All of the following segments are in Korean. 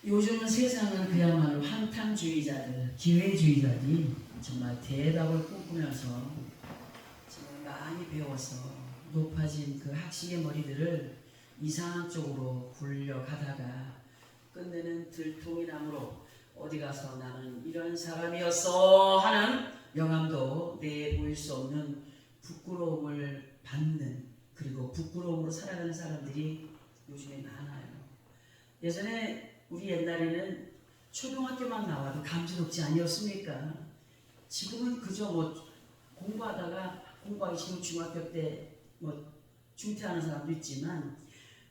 요즘 세상은 그야말로 한탕주의자들, 기회주의자들이 정말 대답을 꿈꾸면서 정말 많이 배워서 높아진 그 학식의 머리들을 이상한 쪽으로 굴려가다가 끝내는 들통이 나무로 어디 가서 나는 이런 사람이었어 하는 영감도 내보일 수 없는 부끄러움을 받는, 그리고 부끄러움으로 살아가는 사람들이 요즘에 많아요. 예전에 우리 옛날에는 초등학교만 나와도 감지덕지 아니었습니까? 지금은 그저 공부하기 싫으면 중학교 때 중퇴하는 사람도 있지만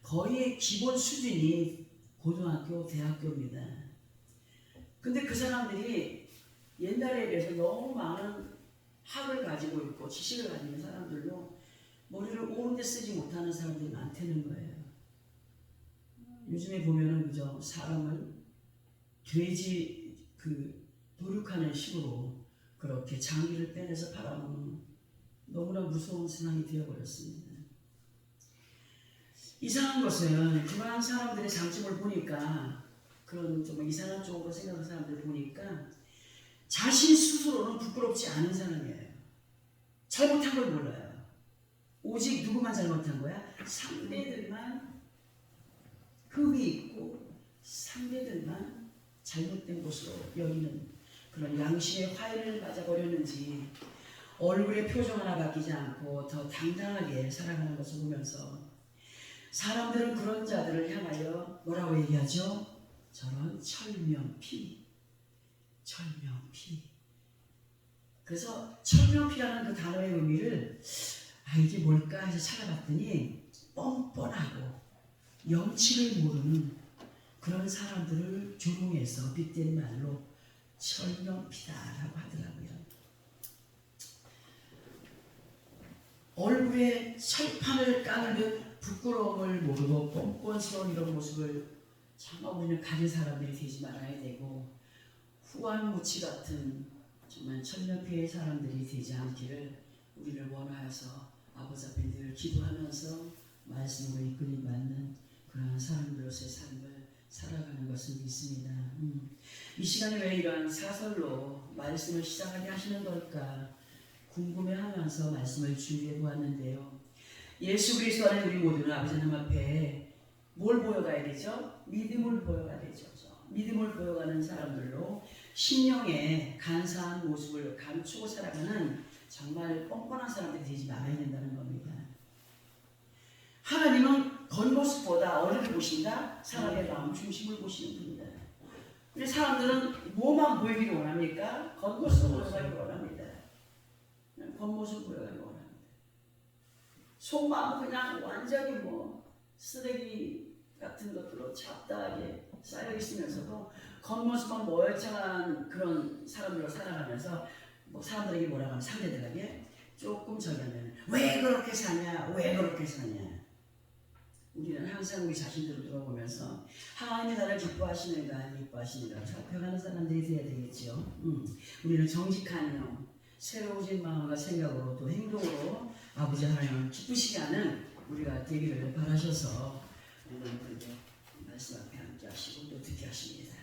거의 기본 수준이 고등학교, 대학교입니다. 근데 그 사람들이 옛날에 비해서 너무 많은 학을 가지고 있고 지식을 가지고 있는 사람들로 머리를 옳은데 쓰지 못하는 사람들이 많다는 거예요. 요즘에 보면은 그저 사람을 돼지 도륙하는 식으로 그렇게 장기를 빼내서 바라보는 너무나 무서운 세상이 되어버렸습니다. 이상한 것은 그러한 사람들의 장점을 보니까, 그런 좀 이상한 쪽으로 생각하는 사람들을 보니까 자신 스스로는 부끄럽지 않은 사람이에요. 잘못한 걸 몰라요. 오직 누구만 잘못한 거야? 상대들만 흠이 있고 상대들만 잘못된 것으로 여기는 그런 양심의 화해를 맞아버렸는지 얼굴의 표정 하나 바뀌지 않고 더 당당하게 살아가는 것을 보면서 사람들은 그런 자들을 향하여 뭐라고 얘기하죠? 저런 철명피. 그래서 철명피라는 그 단어의 의미를 이게 뭘까 해서 찾아봤더니 뻔뻔하고 염치를 모르는 그런 사람들을 조롱해서 빗댄 말로 철명피다라고 하더라고요. 얼굴에 철판을 까는 듯 부끄러움을 모르고 뻔뻔스러운 이런 모습을 정말 우리는 가진 사람들이 되지 말아야 되고, 후한무치 같은 정말 철명피의 사람들이 되지 않기를 우리를 원하여서 아버지 앞에 늘 기도하면서 말씀으로 이끌림 받는 그러한 사람들로서의 삶을 살아가는 것을 믿습니다. 이 시간에 왜 이러한 사설로 말씀을 시작하게 하시는 걸까 궁금해하면서 말씀을 준비해 보았는데요. 예수 그리스도 안에 우리 모두는 아버지 하나님 앞에 뭘 보여가야 되죠? 믿음을 보여가야 되죠. 믿음을 보여가는 사람들로 심령의 간사한 모습을 감추고 살아가는 정말 뻔뻔한 사람들이 되지 말아야 된다는 겁니다. 하나님은 겉모습보다 어디를 보신다? 사람의 마음 중심을 보시는 분이다. 근데 사람들은 뭐만 보이기를 원합니까? 겉모습을 보여가기를 원합니다. 겉모습을 보여가기를 원합니다. 속마음은 그냥 완전히 쓰레기 같은 것들로 잡다하게 쌓여 있으면서도 겉모습만 멀쩡한 그런 사람들로 살아가면서 사람들에게 뭐라고 하면 상대들에게 조금 저기 하면 왜 그렇게 사냐? 우리는 항상 우리 자신들을 돌아보면서 하나님이 나를 기뻐하시는가 안 기뻐하시는가 살펴가는 사람들이 되어야 되겠죠. 우리는 정직한 영, 새로워진 마음과 생각으로 또 행동으로 아버지 하나님을 기쁘시게 하는 우리가 되기를 바라셔서 오늘 말씀 앞에 함께 하시고 또 듣게 하십니다.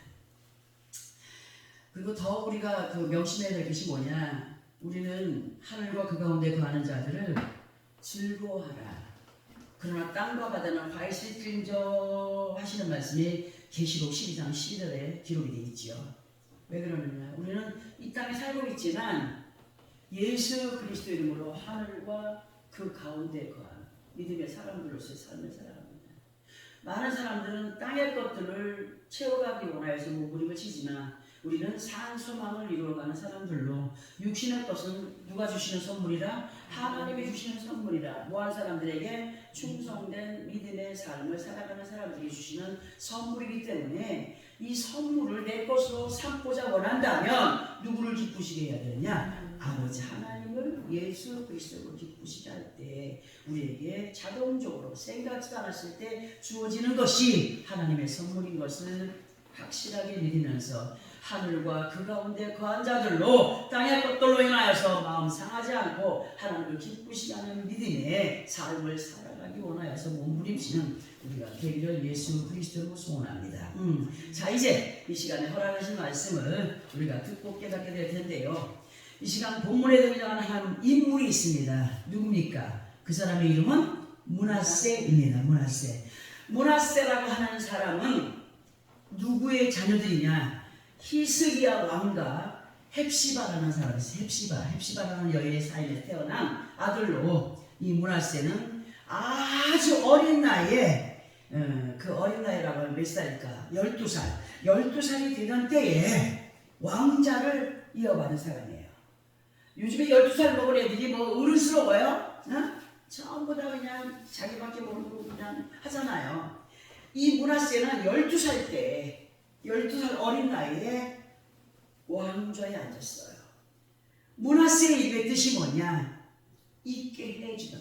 그리고 더 우리가 명심해야 될 것이 뭐냐? 우리는 하늘과 그 가운데 거하는 자들을 즐거워하라. 그러나 땅과 바다는 화이실진저 하시는 말씀이 계시록 12장 11절에 기록이 되어 있지요. 왜 그러느냐? 우리는 이 땅에 살고 있지만 예수 그리스도 이름으로 하늘과 그 가운데 거한 믿음의 사람들로서의 삶을 살아갑니다. 많은 사람들은 땅의 것들을 채워가기 원하여서 몸부림을 치지만 우리는 산소망을 이루어가는 사람들로 육신의 것은 누가 주시는 선물이라? 하나님이 주시는 선물이라. 뭐한 사람들에게 충성된 믿음의 삶을 살아가는 사람들이 주시는 선물이기 때문에 이 선물을 내 것으로 삼고자 원한다면 누구를 기쁘시게 해야 되느냐? 아버지 하나님을 예수 그리스도로 기쁘시게 할 때 우리에게 자동적으로 생각지도 않았을 때 주어지는 것이 하나님의 선물인 것을 확실하게 믿으면서 하늘과 그 가운데 거한 자들로 땅의 것들로 인하여서 마음 상하지 않고 하나님을 기쁘시게 하는 믿음의 삶을 살아가기 원하여서 몸부림치는 우리가 되기를 예수 그리스도로 소원합니다. 자, 이제 이 시간에 허락하신 말씀을 우리가 듣고 깨닫게 될 텐데요. 이 시간 본문에 등장하는 한 인물이 있습니다. 누굽니까? 그 사람의 이름은 므낫세입니다. 므낫세라고 하는 사람은 누구의 자녀들이냐? 히스기야 왕과 헵시바라는 사람이 있어요. 헵시바라는 여인의 사이에 태어난 아들로 이 므낫세는 아주 어린 나이에 그 어린 나이라고 하면 몇 살일까? 12살이 되던 때에 왕자를 이어받은 사람이에요. 요즘에 12살 먹은 애들이 뭐 어른스러워요? 전부 다 그냥 자기밖에 모르고 그냥 하잖아요. 이 므낫세는 12살 어린 나이에 왕좌에 앉았어요. 므낫세의 이름의 뜻이 뭐냐? 있게 해주다.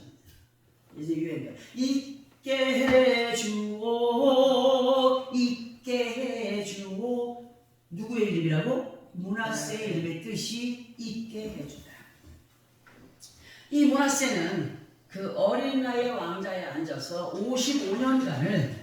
이제 유행가. 있게 해주오, 있게 해주오. 누구의 이름이라고? 므낫세의 이름의 뜻이 있게 해주다. 이 므낫세는 그 어린 나이의 왕좌에 앉아서 55년간을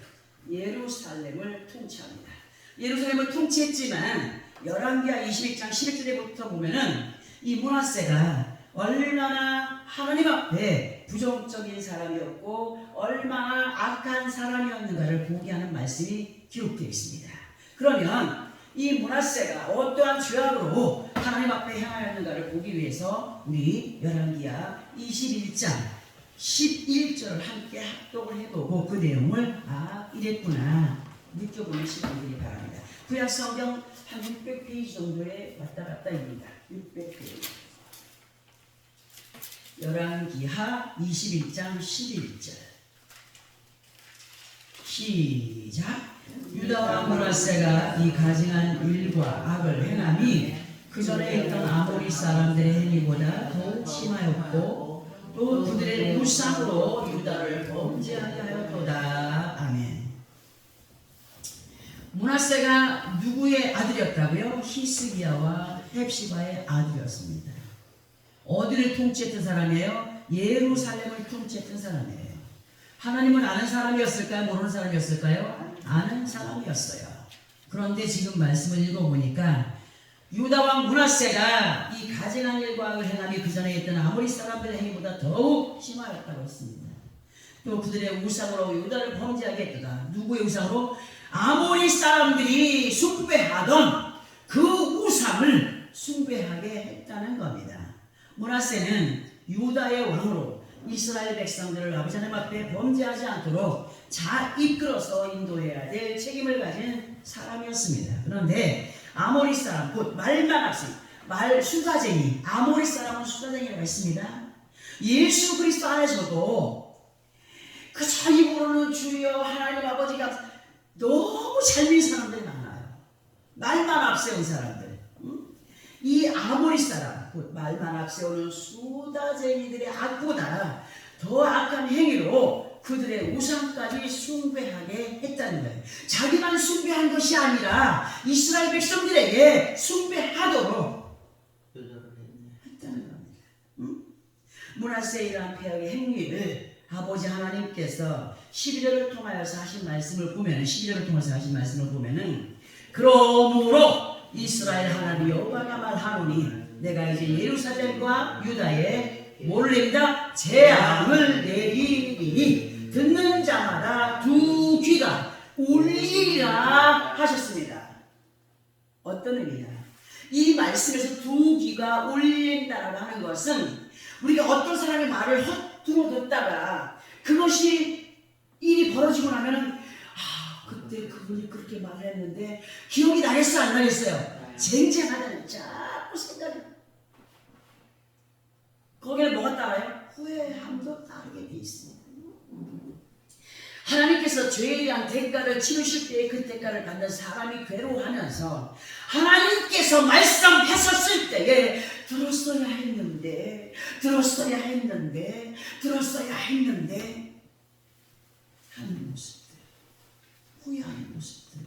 예루살렘을 통치합니다. 예루살렘을 통치했지만 열왕기하 21장 11절부터 보면은 이 므낫세가 얼마나 하나님 앞에 부정적인 사람이었고 얼마나 악한 사람이었는가를 보게 하는 말씀이 기록되어 있습니다. 그러면 이 므낫세가 어떠한 죄악으로 하나님 앞에 행하였는가를 보기 위해서 우리 열왕기하 21장 11절을 함께 합독을 해보고 그 내용을 이랬구나 느껴보는 시간이 되기 바랍니다. 구약 성경 한 600페이지 정도에 왔다 갔다입니다. 600페이지. 열왕기하 21장 11절 시작. 유다 왕 므낫세가 이 가증한 일과 악을 행함이 그 전에 있던 아모리 사람들의 행위보다 더욱 심하였고 또 그들의 우상으로 유다를 범죄하게 하였도다. 아멘. 므낫세가 누구의 아들이었다고요? 히스기야와 헵시바의 아들이었습니다. 어디를 통치했던 사람이에요? 예루살렘을 통치했던 사람이에요. 하나님을 아는 사람이었을까요? 모르는 사람이었을까요? 아는 사람이었어요. 그런데 지금 말씀을 읽어보니까 유다 왕 므낫세가 이 가증한 일과 행함이 그 전에 있던 아모리 사람들의 행위보다 더욱 심하였다고 했습니다. 또 그들의 우상으로 유다를 범죄하게 했다. 누구의 우상으로? 아모리 사람들이 숭배하던 그 우상을 숭배하게 했다는 겁니다. 므낫세는 유다의 왕으로 이스라엘 백성들을 아버지 하나님 앞에 범죄하지 않도록 잘 이끌어서 인도해야 될 책임을 가진 사람이었습니다. 그런데 아모리 사람, 곧 말만합시, 수사쟁이, 아모리 사람은 수사쟁이라고 했습니다. 예수 그리스도 안에서도 그저 입으로는 주여 하나님 아버지가 너무 잘 믿는 사람들이 많아요. 말만 앞세운 사람들. 이 아모리 사람, 곧 말만 앞세우는 수다쟁이들의 악보다 더 악한 행위로 그들의 우상까지 숭배하게 했다는 거예요. 자기만 숭배한 것이 아니라 이스라엘 백성들에게 숭배하도록 했다는 겁니다. 므낫세의 이러한 폐역의 행위를 아버지 하나님께서 11절을 통하여서 하신 말씀을 보면 12절을 통해서 하신 말씀을 보면은 그러므로 이스라엘 하나님 여호와가 말하노니 내가 이제 예루살렘과 유다에 몰래다 재앙을 내리리니 듣는 자마다 두 귀가 울리리라 하셨습니다. 어떤 의미냐? 이 말씀에서 두 귀가 울린다라고 하는 것은 우리가 어떤 사람의 말을 헛들어 듣다가 그것이 일이 벌어지고 나면은 그때 그분이 그렇게 말을 했는데 기억이 나겠어 안 나겠어요? 쟁쟁하다는 자꾸 생각이 거기에 뭐가 따라요? 후회함도 따르게 돼 있습니다. 하나님께서 죄에 대한 대가를 치르실 때에 그 대가를 받는 사람이 괴로워하면서 하나님께서 말씀하셨을 때에 들었어야 했는데 하는 모습들, 후회하는 모습들.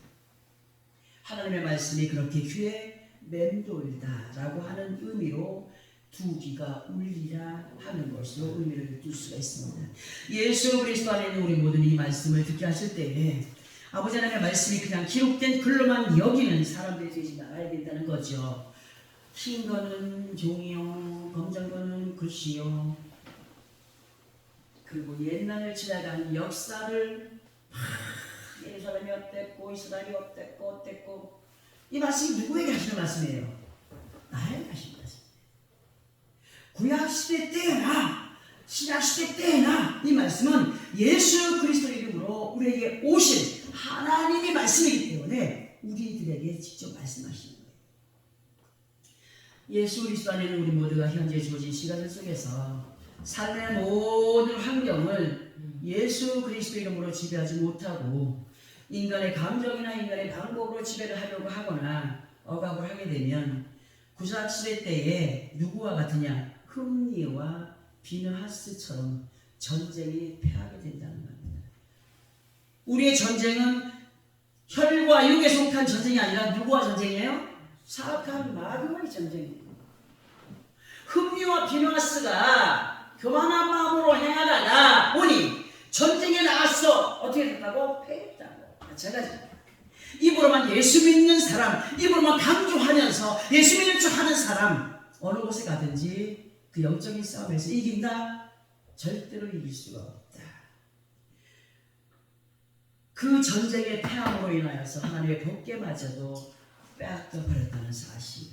하나님의 말씀이 그렇게 귀에 맴돌다라고 하는 의미로 두 귀가 울리라 하는 것으로 의미를 둘 수가 있습니다. 예수 그리스도 안에 있는 우리 모든 이 말씀을 듣게 하실 때에 아버지 하나님의 말씀이 그냥 기록된 글로만 여기는 사람들이 되지 말아야 된다는 거죠. 흰 거는 종이요, 검정 거는 글씨요. 그리고 옛날을 지나간 역사를 예루살렘이 어땠고 이스라엘이 어땠고 이 말씀이 누구에게 하시는 말씀이에요? 나에게 하시는 말씀이에요. 구약시대 때나 신약시대 때나 이 말씀은 예수 그리스도 이름으로 우리에게 오신 하나님의 말씀이기 때문에 우리들에게 직접 말씀하시는 거예요. 예수 그리스도 안에는 우리 모두가 현재 주어진 시간들 속에서 삶의 모든 환경을 예수 그리스도 이름으로 지배하지 못하고 인간의 감정이나 인간의 방법으로 지배를 하려고 하거나 억압을 하게 되면 구약시대 때에 누구와 같으냐? 흠니와 비느하스처럼 전쟁이 패하게 된다는 겁니다. 우리의 전쟁은 혈과 육에 속한 전쟁이 아니라 누구와 전쟁이에요? 사악한 마귀와의 전쟁이에요. 흠니와 비느하스가 교만한 마음으로 행하다가 보니 전쟁에 나갔어. 어떻게 됐다고? 패했다고. 마찬가지입니다. 입으로만 예수 믿는 사람, 입으로만 강조하면서 예수 믿는 척 하는 사람, 어느 곳에 가든지 그 영적인 싸움에서 이긴다? 절대로 이길 수가 없다. 그 전쟁의 패함으로 인하여서 하나님의 복께마저도 빼앗겨 버렸다는 사실.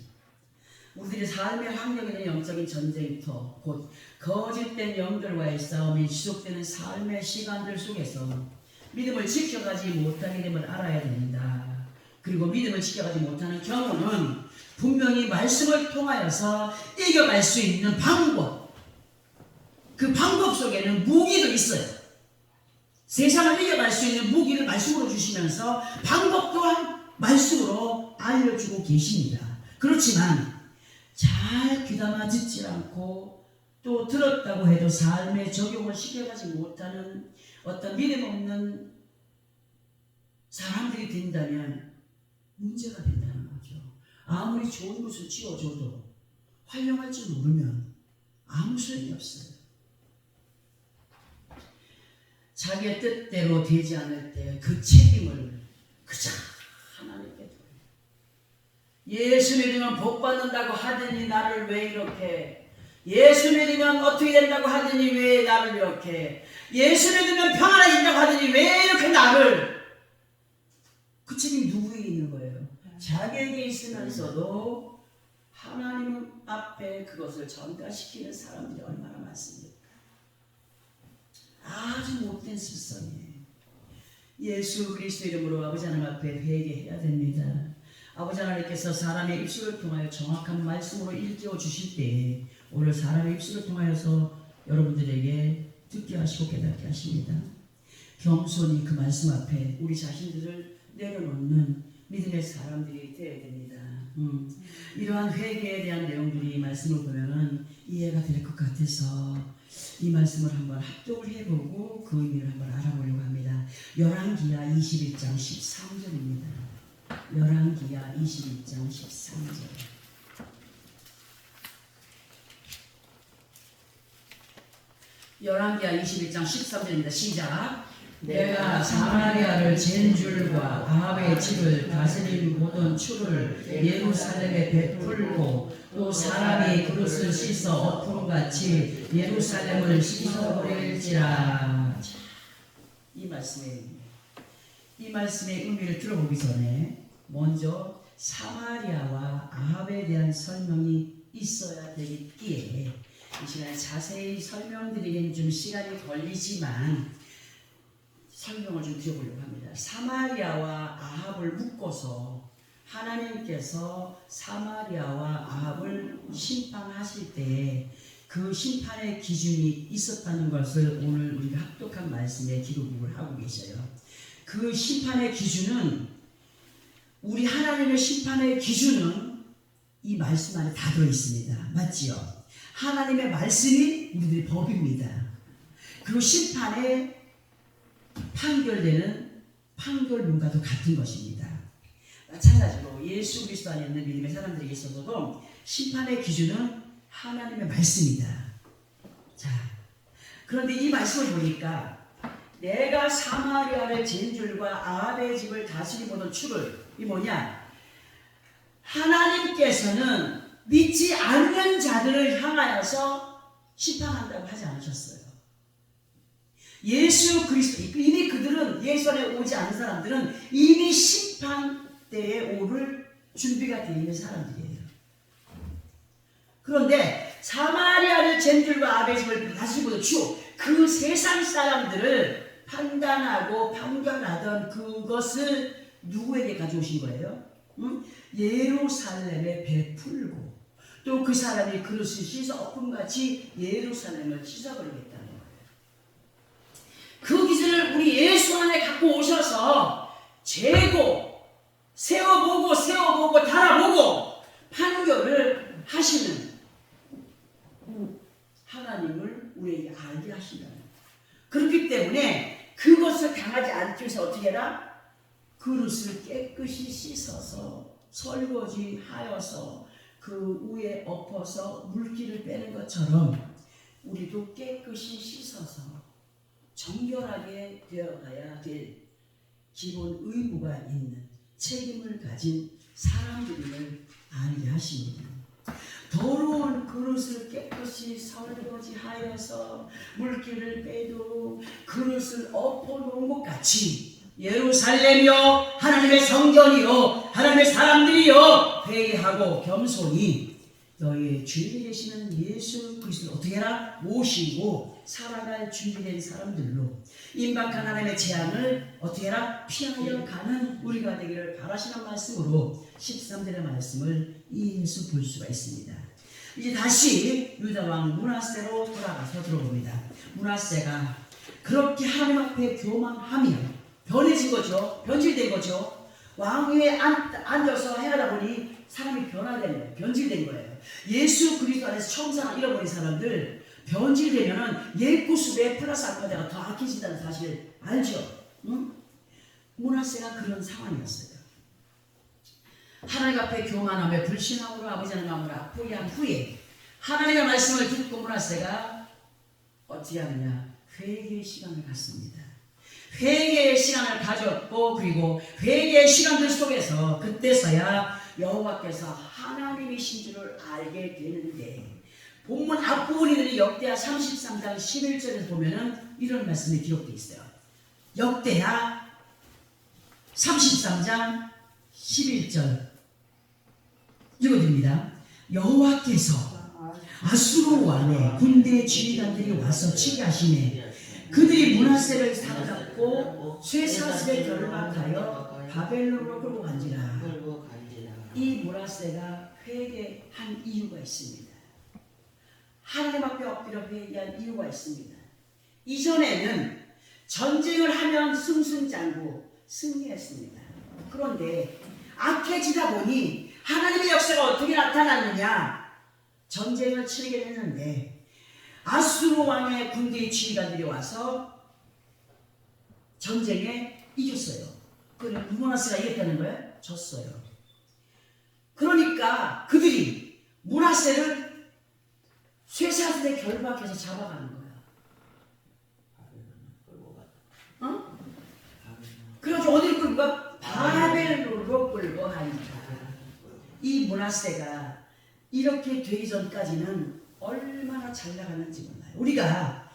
우리들의 삶의 환경에는 영적인 전쟁터, 곧 거짓된 영들과의 싸움이 지속되는 삶의 시간들 속에서 믿음을 지켜가지 못하게 됨을 알아야 됩니다. 그리고 믿음을 지켜가지 못하는 경우는 분명히 말씀을 통하여서 이겨갈 수 있는 방법, 그 방법 속에는 무기도 있어요. 세상을 이겨갈 수 있는 무기를 말씀으로 주시면서 방법 또한 말씀으로 알려주고 계십니다. 그렇지만 잘 귀담아 듣지 않고 또 들었다고 해도 삶에 적용을 시켜가지 못하는 어떤 믿음 없는 사람들이 된다면 문제가 된다는 거죠. 아무리 좋은 것을 지어줘도 활용할 줄 모르면 아무 소용이 없어요. 자기의 뜻대로 되지 않을 때 그 책임을 그저 하나님께 둬요. 예수 믿으면 복 받는다고 하더니 나를 왜 이렇게, 예수 믿으면 어떻게 된다고 하더니 왜 나를 이렇게, 예수 믿으면 평안해진다고 하더니 왜 이렇게 나를, 그 책임이 누구에게 있는 거예요? 자기에게 있으면서도 하나님 앞에 그것을 전가시키는 사람들이 얼마나 많습니까? 아주 못된 습성이에요. 예수 그리스도 이름으로 아버지 하나님 앞에 회개해야 됩니다. 아버지 하나님께서 사람의 입술을 통하여 정확한 말씀으로 일깨워 주실 때 오늘 사람의 입술을 통하여서 여러분들에게 듣게 하시고 깨닫게 하십니다. 겸손히 그 말씀 앞에 우리 자신들을 내려놓는 믿음의 사람들이 되어야 됩니다. 이러한 회개에 대한 내용들이 말씀을 보면 이해가 될 것 같아서 이 말씀을 한번 합독을 해보고 그 의미를 한번 알아보려고 합니다. 열왕기하 21장 13절입니다. 열왕기하 21장 13절. 열왕기하 21장 13절입니다. 시작. 내가 사마리아를 잰 줄과 아합의 집을 다스린 모든 추를 예루살렘에 베풀고 또 사람이 그릇을 씻어 엎음같이 예루살렘을 씻어버릴지라. 이 말씀의 의미를 들어보기 전에 먼저 사마리아와 아합에 대한 설명이 있어야 되기에 이 시간에 자세히 설명드리기는 좀 시간이 걸리지만 설명을 좀 드려보려고 합니다. 사마리아와 아합을 묶어서 하나님께서 사마리아와 아합을 심판하실 때 그 심판의 기준이 있었다는 것을 오늘 우리가 합독한 말씀에 기록을 하고 계셔요. 그 심판의 기준은, 우리 하나님의 심판의 기준은 이 말씀 안에 다 들어있습니다. 맞지요? 하나님의 말씀이 우리들의 법입니다. 그리고 심판에 판결되는 판결문과도 같은 것입니다. 마찬가지로 예수 그리스도 안에 있는 믿음의 사람들에게 있어서도 심판의 기준은 하나님의 말씀이다. 자, 그런데 이 말씀을 보니까 내가 사마리아를 진줄과 아합의 집을 다스리 보던 추를, 이 뭐냐? 하나님께서는 믿지 않는 자들을 향하여서 심판한다고 하지 않으셨어요. 예수 그리스도, 이미 그들은 예수 안에 오지 않은 사람들은 이미 심판대에 오를 준비가 되어 있는 사람들이에요. 그런데 사마리아를 젠줄과 아합의 집을 다스리고 주, 그 세상 사람들을 판단하고 판결하던 그것을 누구에게 가져오신 거예요? 예루살렘에 베풀고 또 그 사람이 그릇을 씻어 엎음같이 예루살렘을 씻어버리겠다는 거예요. 그 기준을 우리 예수 안에 갖고 오셔서 재고 세워보고 달아보고 판결을 하시는 하나님을 우리에게 알게 하신다는 거예요. 그렇기 때문에 그것을 당하지 않기 위해서 어떻게 해라? 그릇을 깨끗이 씻어서 설거지하여서 그 위에 엎어서 물기를 빼는 것처럼 우리도 깨끗이 씻어서 정결하게 되어가야 될 기본 의무가 있는 책임을 가진 사람들임을 알게 하십니다. 더러운 그릇을 깨끗이 설거지하여서 물기를 빼도록 그릇을 엎어놓은 것 같이 예루살렘이여 하나님의 성전이요 하나님의 사람들이여 회개하고 겸손히 너희의 주인이 되시는 예수 그리스도를 어떻게 해라? 모시고 살아갈 준비된 사람들로 임박한 하나님의 재앙을 어떻게 해라? 피하여 가는 우리가 되기를 바라시는 말씀으로 13절의 말씀을 이해해서 볼 수가 있습니다. 이제 다시 유다왕 므낫세로 돌아가서 들어봅니다. 므낫세가 그렇게 하나님 앞에 교만하며 변해진 거죠. 변질된 거죠. 왕위에 앉아서 행하다 보니 사람이 변화된 거예요. 변질된 거예요. 예수 그리스도 안에서 청산을 잃어버린 사람들 변질되면은 옛 구습에 플러스 알파가 더 악해진다는 사실을 알죠. 응? 므낫세가 그런 상황이었어요. 하나님 앞에 교만하며 불신함으로 아버지 하나님 마음을 아프게 한 후에 하나님의 말씀을 듣고 므낫세가 어떻게 하느냐? 회개의 시간을 갖습니다. 회개의 시간을 가졌고 그리고 회개의 시간들 속에서 그때서야 여호와께서 하나님이신 줄을 알게 되는데 본문 앞부분이 역대하 33장 11절에서 보면은 이런 말씀이 기록되어 있어요. 역대하 33장 11절 읽어드립니다. 여호와께서 아수르 왕의 군대 지휘관들이 와서 치게 하시네 그들이 므낫세를 사로잡고 쇠사슬에 결박하여 바벨론으로 끌고 간지라. 이 므낫세가 회개한 이유가 있습니다. 하나님 앞에 엎드려 회개한 이유가 있습니다. 이전에는 전쟁을 하면 승승장구 승리했습니다. 그런데 악해지다 보니 하나님의 역사가 어떻게 나타났느냐? 전쟁을 치르게 됐는데 아수르 왕의 군대의 지휘관들이 와서 전쟁에 이겼어요. 그래 므낫세가 이겼다는 거예요? 졌어요. 그러니까 그들이 므낫세를 쇠사슬에 결박해서 잡아가는 거야. 어? 그래서 어디로 끌고 가? 바벨론으로 끌고 가니까. 이 므낫세가 이렇게 되기 전까지는 얼마나 잘 나가는지 몰라요. 우리가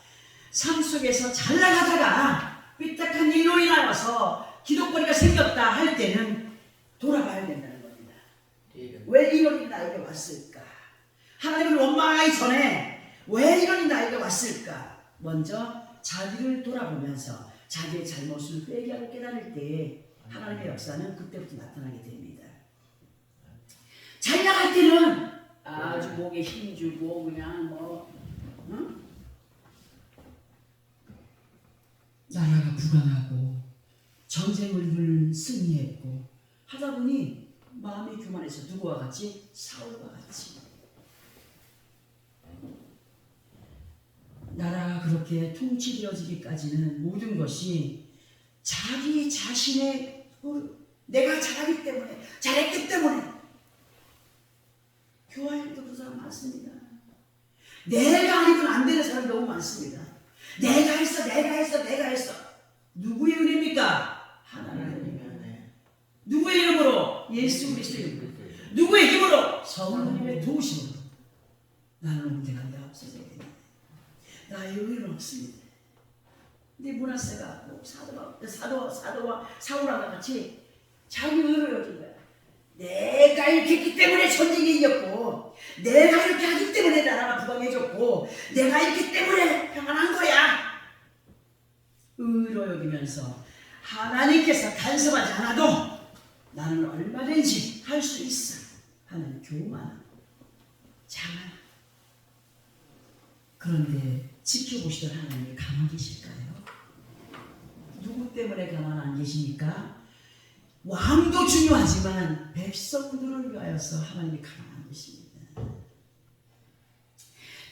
삶 속에서 잘 나가다가 삐딱한 일로 인하여서 기독거리가 생겼다 할 때는 돌아봐야 된다는 겁니다. 왜 이런 일이 나에게 왔을까? 하나님을 원망하기 전에 왜 이런 일이 나에게 왔을까? 먼저 자기를 돌아보면서 자기의 잘못을 회개하고 깨달을 때 하나님의 역사는 그때부터 나타나게 됩니다. 잘 나갈 때는 아주 목에 힘주고 그냥 응? 나라가 부강하고 전쟁을 늘 승리했고 하다 보니 마음이 교만해서 누구와 같이? 사울과 같이. 나라가 그렇게 통치되어지기까지는 모든 것이 자기 자신의 내가 잘하기 때문에 내가 아니면 안 되는 사람이 너무 많습니다. 내가 했어. 누구의 은혜입니까? 하나님의 은혜. 누구의 이름으로? 예수 그리스도의 이름으로. 누구의 힘으로? 성령님의 도우심으로. 나는 언제가 내 없어져야 되는데 나의 의는 없습니다. 근데 문하세가 사울과 같이 자기 의를 여긴 거야. 내가 이렇게 했기 때문에 전쟁이 이겼고, 내가 이렇게 하기 때문에 나라가 부강해졌고, 내가 이렇게 때문에 평안한 거야. 의로 여기면서 하나님께서 간섭하지 않아도 나는 얼마든지 할 수 있어 하는 교만, 자만. 그런데 지켜보시던 하나님이 가만히 계실까요? 누구 때문에 가만 안 계십니까? 왕도 중요하지만 백성들을 위하여서 하나님이 가만 안 계십니다.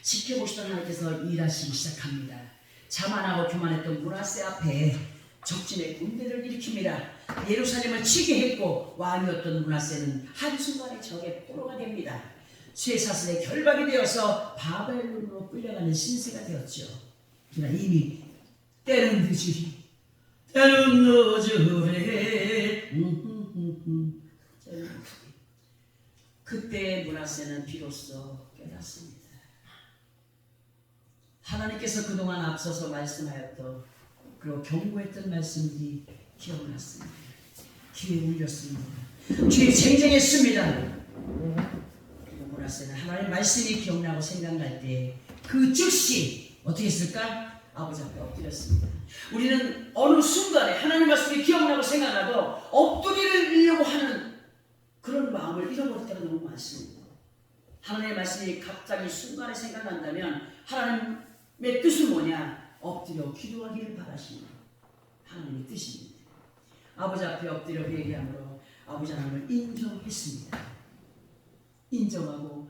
지켜보시던 하나님께서 일하시기 시작합니다. 자만하고 교만했던 므낫세 앞에 적진의 군대를 일으킵니다. 예루살렘을 치게 했고 왕이었던 므낫세는 한순간에 적의 포로가 됩니다. 쇠사슬에 결박이 되어서 바벨론으로 끌려가는 신세가 되었죠. 그러나 이미 때는 늦으리 때는 늦으리 그때 므낫세는 비로소 깨닫습니다. 하나님께서 그동안 앞서서 말씀하였던 그리고 경고했던 말씀들이 기억났습니다. 귀에 울렸습니다. 귀에 쟁쟁했습니다. 므낫세는 하나님의 말씀이 기억나고 생각날 때 그 즉시 어떻게 했을까? 아버지 앞에 엎드렸습니다. 우리는 어느 순간에 하나님의 말씀이 기억나고 생각나도 엎드리려고 하는 그런 마음을 잃어버릴 때가 너무 많습니다. 하나님의 말씀이 갑자기 순간에 생각난다면 하나님의 뜻은 뭐냐? 엎드려 기도하기를 바라시는 하나님의 뜻입니다. 아버지 앞에 엎드려 회개함으로 아버지 하나님을 인정했습니다. 인정하고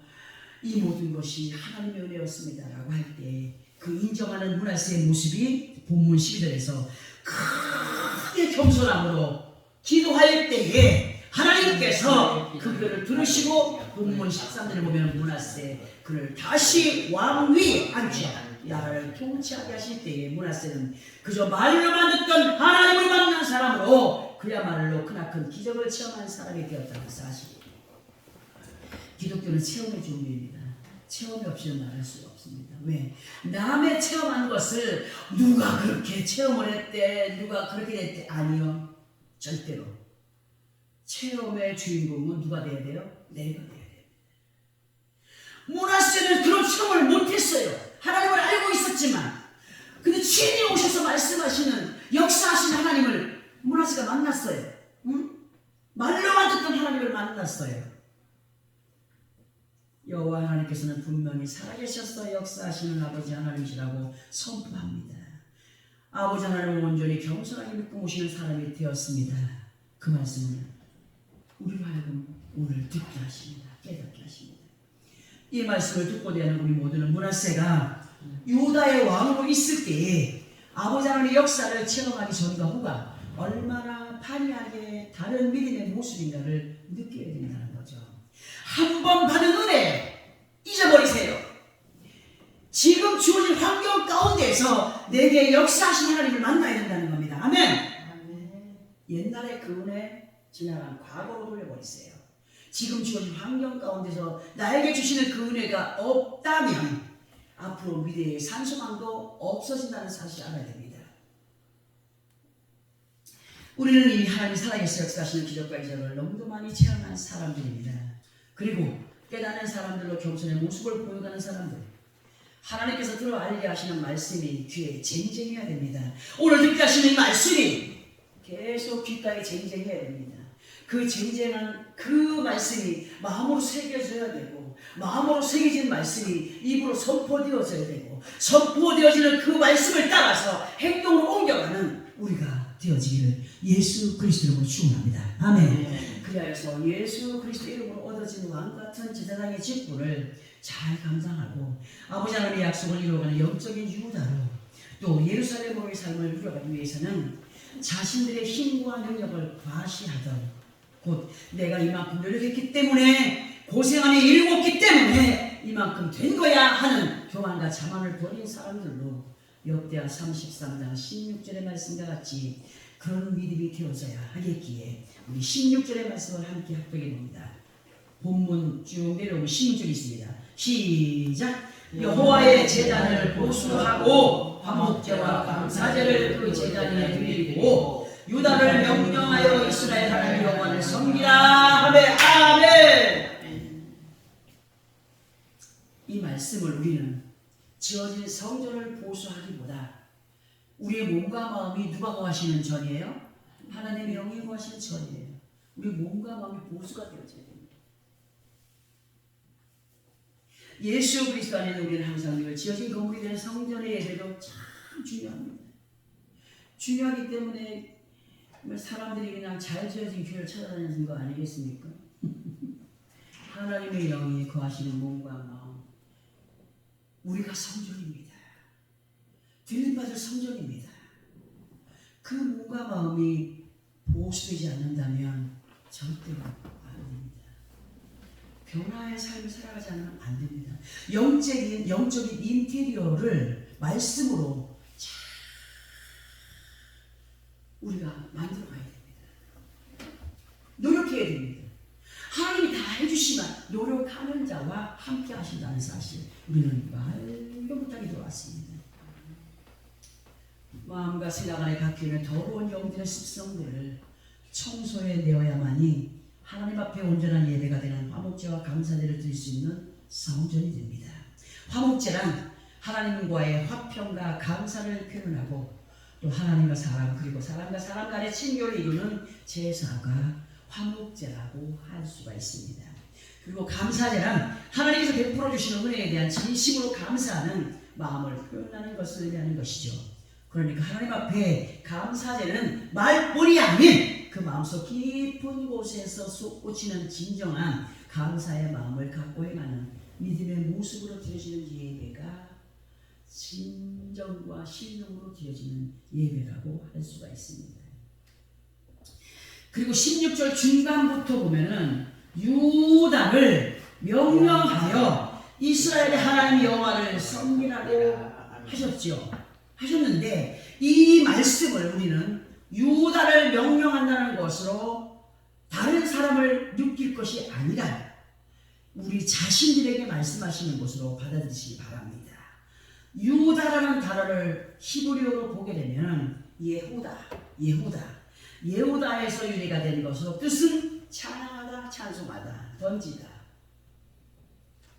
이 모든 것이 하나님의 은혜였습니다 라고 할 때 그 인정하는 므낫세의 모습이 본문 12절에서 크게 겸손함으로 기도할 때에 하나님께서 그 기도를 들으시고 본문 13절에 보면 므낫세 그를 다시 왕 위에 앉혀 나라를 통치하게 하실 때에 므낫세는 그저 말로만 듣던 하나님을 만난 사람으로 그야말로 크나큰 기적을 체험한 사람이 되었다는 사실. 기독교는 체험의 종류입니다. 체험이 없이는 말할 수가 없습니다. 왜? 남의 체험한 것을 누가 그렇게 체험을 했대, 누가 그렇게 됐대. 아니요. 절대로. 체험의 주인공은 누가 돼야 돼요? 내가 돼야 돼요. 므낫세는 그런 체험을 못했어요. 하나님을 알고 있었지만. 근데 주인이 오셔서 말씀하시는 역사하신 하나님을 므낫세가 만났어요. 응? 말로만 듣던 하나님을 만났어요. 여호와 하나님께서는 분명히 살아계셔서 역사하시는 아버지 하나님이시라고 선포합니다. 아버지 하나님을 온전히 겸손하게 믿고 모시는 사람이 되었습니다. 그 말씀을 우리로 하여금 오늘 듣게 하십니다. 깨닫게 하십니다. 이 말씀을 듣고 대하는 우리 모두는 므낫세가 유다의 왕으로 있을 때에 아버지 하나님의 역사를 체험하기 전과 후가 얼마나 판이하게 다른 믿음의 모습인가를 느끼게 된다는 거죠. 한 번 받은 은혜 잊어버리세요. 지금 주어진 환경 가운데에서 내게 역사하신 하나님을 만나야 된다는 겁니다. 아멘. 아멘. 옛날에 그 은혜 지나간 과거로 돌려버리세요. 지금 주어진 환경 가운데서 나에게 주시는 그 은혜가 없다면 앞으로 미래의 산소망도 없어진다는 사실을 알아야 됩니다. 우리는 이 하나님이 살아계셔 역사하시는 기적과 이적을 너무도 많이 체험한 사람들입니다. 그리고 깨닫는 사람들로 겸손의 모습을 보여가는 사람들, 하나님께서 들어 알게 하시는 말씀이 귀에 쟁쟁해야 됩니다. 오늘 듣게 하시는 이 말씀이 계속 귓가에 쟁쟁해야 됩니다. 그 쟁쟁한 그 말씀이 마음으로 새겨져야 되고, 마음으로 새겨진 말씀이 입으로 선포되어져야 되고, 선포되어지는 그 말씀을 따라서 행동으로 옮겨가는 우리가 되어지기를 예수 그리스도 이름으로 축원합니다. 아멘. 그리하여서 예수 그리스도 이름으로 얻어진 왕같은 제사장의 직분을 잘 감당하고 아버지 하나님의 약속을 이루어가는 영적인 유다로 또 예루살렘으로의 삶을 이루어가기 위해서는 자신들의 힘과 능력을 과시하던, 곧 내가 이만큼 노력했기 때문에 고생하며 일했기 때문에 이만큼 된 거야 하는 교만과 자만을 버린 사람들로 역대하 33장 16절의 말씀과 같이 그런 믿음이 되어져야 하겠기에 우리 16절의 말씀을 함께 합독해 봅니다. 본문 쭉 내려오면 16절이 있습니다. 시작! 여호와의 제단을 보수하고 화목제와 감사제를 그 제단 위에 드리고 유다를 명령하여 이스라엘 하나님 여호와를 섬기라 하매 아멘. 이 말씀을 우리는 지어진 성전을 보수하기보다 우리의 몸과 마음이 누가 거하시는 전이에요? 하나님의 영이 거하시는 전이에요. 우리 몸과 마음이 보수가 되어져야 됩니다. 예수 그리스도 안에 우리는 항상 늘 지어진 건물이 되는 성전의 예배도 참 중요합니다. 중요하기 때문에 사람들이 그냥 잘 지어진 교회를 찾아다니는 거 아니겠습니까? 하나님의 영이 거하시는 몸과 마음, 우리가 성전입니다. 드림받을 성전입니다. 그 몸과 마음이 보수되지 않는다면 절대로 안 됩니다. 변화의 삶을 살아가지 않으면 안 됩니다. 영적인 인테리어를 말씀으로 잘 우리가 만들어 가야 됩니다. 노력해야 됩니다. 하나님이 다 해주시면 노력하는 자와 함께 하신다는 사실 우리는 말도 못하게 들어왔습니다. 마음과 생각 안에 박혀있는 더러운 영들의 습성들을 청소해 내어야만이 하나님 앞에 온전한 예배가 되는 화목제와 감사제를 드릴 수 있는 성전이 됩니다. 화목제란 하나님과의 화평과 감사를 표현하고 또 하나님과 사람 그리고 사람과 사람 간의 친교를 이루는 제사가 화목제라고 할 수가 있습니다. 그리고 감사제란 하나님께서 베풀어 주시는 은혜에 대한 진심으로 감사하는 마음을 표현하는 것을 의미하는 것이죠. 그러니까 하나님 앞에 감사제는 말뿐이 아닌 그 마음속 깊은 곳에서 솟구치는 진정한 감사의 마음을 갖고 행하는 믿음의 모습으로 드려지는 예배가 진정과 신령으로 드려지는 예배라고 할 수가 있습니다. 그리고 16절 중간부터 보면은 유다를 명령하여 이스라엘의 하나님 여호와를 섬기라고 하셨는데 이 말씀을 우리는 유다를 명령한다는 것으로 다른 사람을 느낄 것이 아니라 우리 자신들에게 말씀하시는 것으로 받아들이시기 바랍니다. 유다라는 단어를 히브리어로 보게 되면 예후다에서 유래가 된 것으로 뜻은 찬양하다, 찬송하다, 던지다,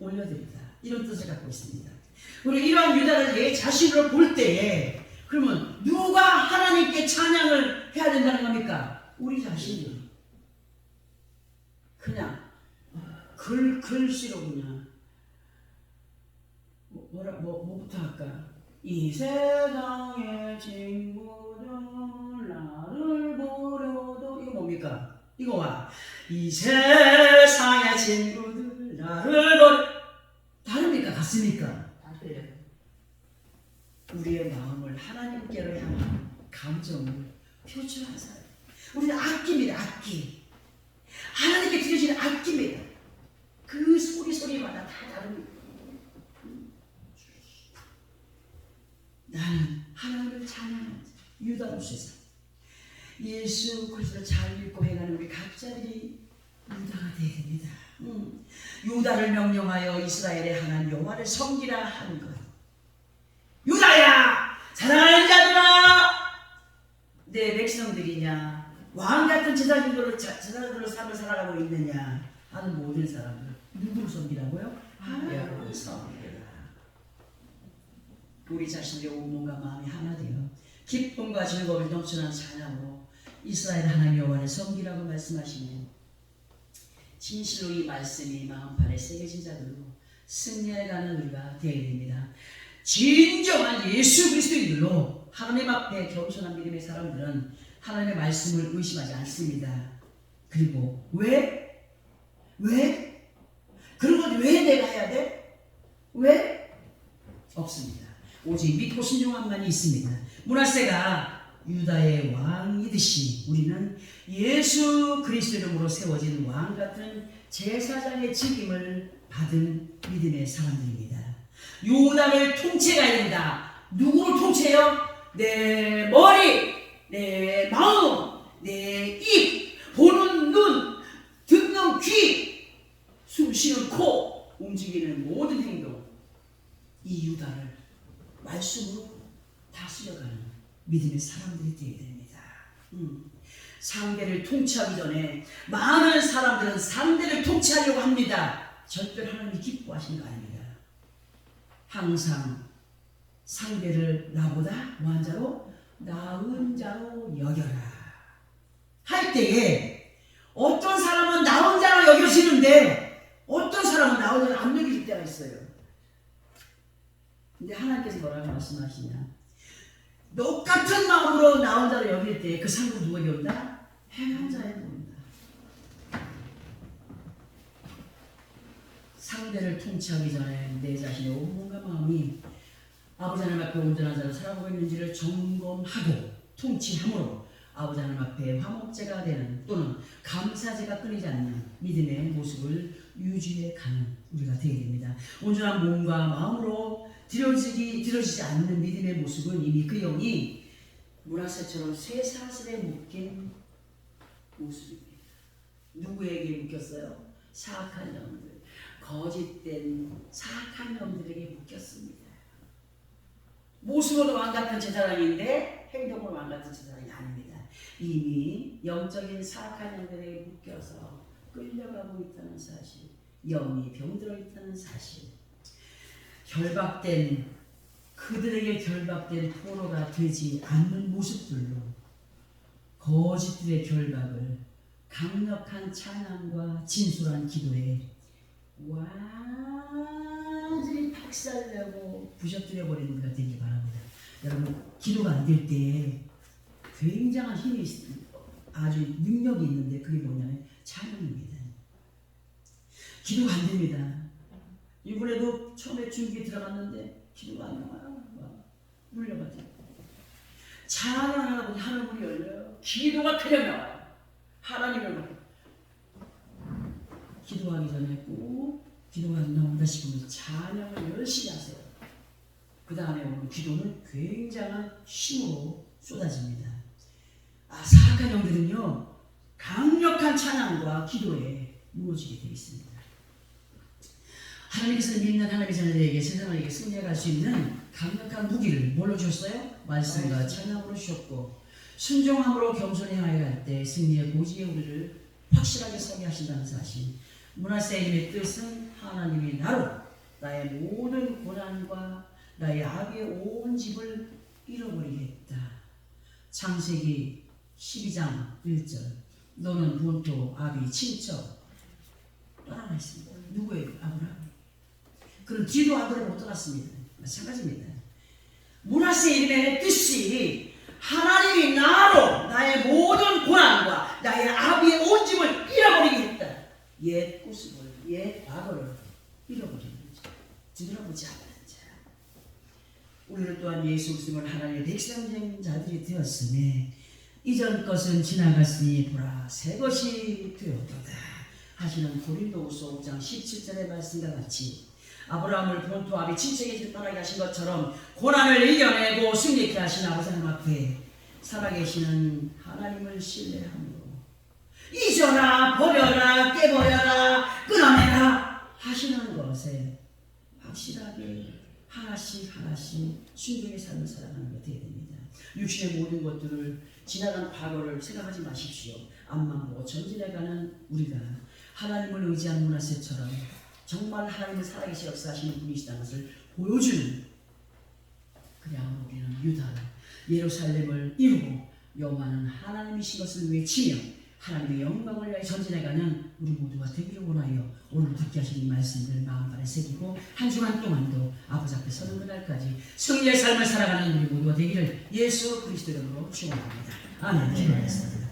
올려드리다 이런 뜻을 갖고 있습니다. 우리 이러한 유다를 내 자신으로 볼 때에 그러면 누가 하나님께 찬양을 해야 된다는 겁니까? 우리 자신이 그냥 글씨로 그냥 뭐부터 할까? 이 세상의 친구들 나를 보려도 이거 뭡니까? 이거 와. 이 세상의 친구들 나를 보려 다릅니까? 같습니까? 우리의 마음을 하나님께로 향한 감정을 표출한 사람. 우리는 악기입니다. 악기. 하나님께 드려지는 악기입니다. 그 소리마다 다 다릅니다. 나는 하나님을 찬양하는 유다로서서 예수 그리스도를 잘 믿고 행하는 우리 각자들이 유다가 되어야 됩니다. 유다를 명령하여 이스라엘의 하나님 여호와를 섬기라 하는 것. 유다야! 사랑하는 자들아! 내 백성들이냐? 왕같은 제사장들로 삶을 살아가고 있느냐? 하는 모든 사람들 누구를 섬기라고요? 하나님을 섬기라. 우리 자신의 온몸과 마음이 하나 되어 기쁨과 즐거움을 넘치는 찬양으로 이스라엘 하나님 여호와를 섬기라고 말씀하시면 진실로 이 말씀이 마음판에 새겨진 자들로 승리해가는 우리가 되어야 됩니다. 진정한 예수 그리스도인들로 하나님 앞에 겸손한 믿음의 사람들은 하나님의 말씀을 의심하지 않습니다. 그리고 왜? 그런 건 왜 내가 해야 돼? 왜? 없습니다. 오직 믿고 순종함만이 있습니다. 므낫세가 유다의 왕이듯이 우리는 예수 그리스도 이름으로 세워진 왕같은 제사장의 직임을 받은 믿음의 사람들입니다. 유다를 통치해야 된다. 누구를 통치해요? 내 머리, 내 마음, 내 입, 보는 눈, 듣는 귀, 숨 쉬는 코, 움직이는 모든 행동. 이 유다를 말씀으로 다스려가는 믿음의 사람들이 되어야 됩니다. 상대를 통치하기 전에 많은 사람들은 상대를 통치하려고 합니다. 절대 하나님이 기뻐하시는 거 아닙니다. 항상 상대를 나보다 뭐한 자로? 나은 자로 여겨라 할 때에 어떤 사람은 나은 자로 여겨지는데 어떤 사람은 나은 자로 안 여겨질 때가 있어요. 근데 하나님께서 뭐라고 말씀하시냐? 똑같은 마음으로 나은 자로 여길 때 그 상대를 누가 여긴다? 행한 자에 보인다. 상대를 통치하기 전에 내 자신의 온몸과 마음이 아버지 하나님 앞에 온전한 자로 살아가고 있는지를 점검하고 통치함으로 아버지 하나님 앞에 화목제가 되는 또는 감사제가 끊이지 않는 믿음의 모습을 유지해 가는 우리가 되어야 됩니다. 온전한 몸과 마음으로 드려지지 않는 믿음의 모습은 이미 그 영이 문화세처럼 쇠사슬에 묶인 모습입니다. 누구에게 묶였어요? 사악한 영들, 거짓된 사악한 영들에게 묶였습니다. 모습으로 왕같은 제사장인데 행동으로 왕같은 제사장이 아닙니다. 이미 영적인 사악한 영들에게 묶여서 끌려가고 있다는 사실, 영이 병들어 있다는 사실, 그들에게 결박된 포로가 되지 않는 모습들로 거짓들의 결박을 강력한 찬양과 진솔한 기도에 완전히 박살내고 부셔뜨려버리는 우리가 되길 바랍니다. 여러분, 기도가 안 될 때 굉장한 힘이 있습니다. 아주 능력이 있는데 그게 뭐냐면 찬양입니다. 기도가 안 됩니다. 이번에도 처음에 중기에 들어갔는데 기도가 안 나와요. 물려가지고 찬양하다 보니 하늘문이 열려요. 기도가 그냥 나와요. 하나님을 기도하기 전에 꼭 기도가 안 나온다 싶으면 찬양을 열심히 하세요. 그 다음에 오는 기도는 굉장한 힘으로 쏟아집니다. 사악한 영들은요 강력한 찬양과 기도에 무너지게 되어 있습니다. 하나님께서는 믿는 하나님의 자녀들에게 세상에게 승리할 수 있는 강력한 무기를 뭘로 주셨어요? 말씀과 찬양으로 주셨고 순종함으로 겸손히 행하여 때 승리의 고지에 우리를 확실하게 서게 하신다는 사실. 문하세님의 뜻은 하나님이 나로 나의 모든 고난과 나의 악의 온 집을 잃어버리겠다. 창세기 12장 1절. 너는 본토 아비 친척 떠나가 있습니다. 누구예요? 아브라함. 그럼 뒤도 아들을 못 떠났습니다. 마찬가지입니다. 문하세님의 뜻이 하나님이 나로 나의 모든 고난과 나의 아비의 온 집을 잃어버리겠다. 옛 모습을, 옛 과거를 잃어버리는 자, 뒤돌아보지 않는 자. 우리는 또한 예수 그리스도를 하나님의 백성자들이 되었으니 이전 것은 지나갔으니 보라 새 것이 되었도다 하시는 고린도후서 5장 17절의 말씀과 같이 아브라함을 본토 아비 친척의 집을 떠나게 하신 것처럼 고난을 이겨내고 승리케 하신 아버지 하나님 앞에 살아계시는 하나님을 신뢰함으로 잊어라 버려라 깨버려라 끊어내라 하시는 것에 확실하게 하나씩 순종의 삶을 살아가는 것 되어야 됩니다. 육신의 모든 것들을 지나간 과거를 생각하지 마십시오. 앞만 보고 전진해가는 우리가 하나님을 의지한 문하세처럼 정말 하나님을 살아계시 역사하시는 분이시다는 것을 보여주는 그냥 우리는 유다를 예루살렘을 이루고 여호와는 하나님이신 것을 외치며 하나님의 영광을 위하여 전진해가는 우리 모두가 되기를 원하여 오늘 듣게 하신 이 말씀을 마음판에 새기고 한 주간 동안도 아버지 앞에 서는 그날까지 승리의 삶을 살아가는 우리 모두가 되기를 예수 그리스도 이름으로 축원합니다. 아멘. 기도하겠습니다.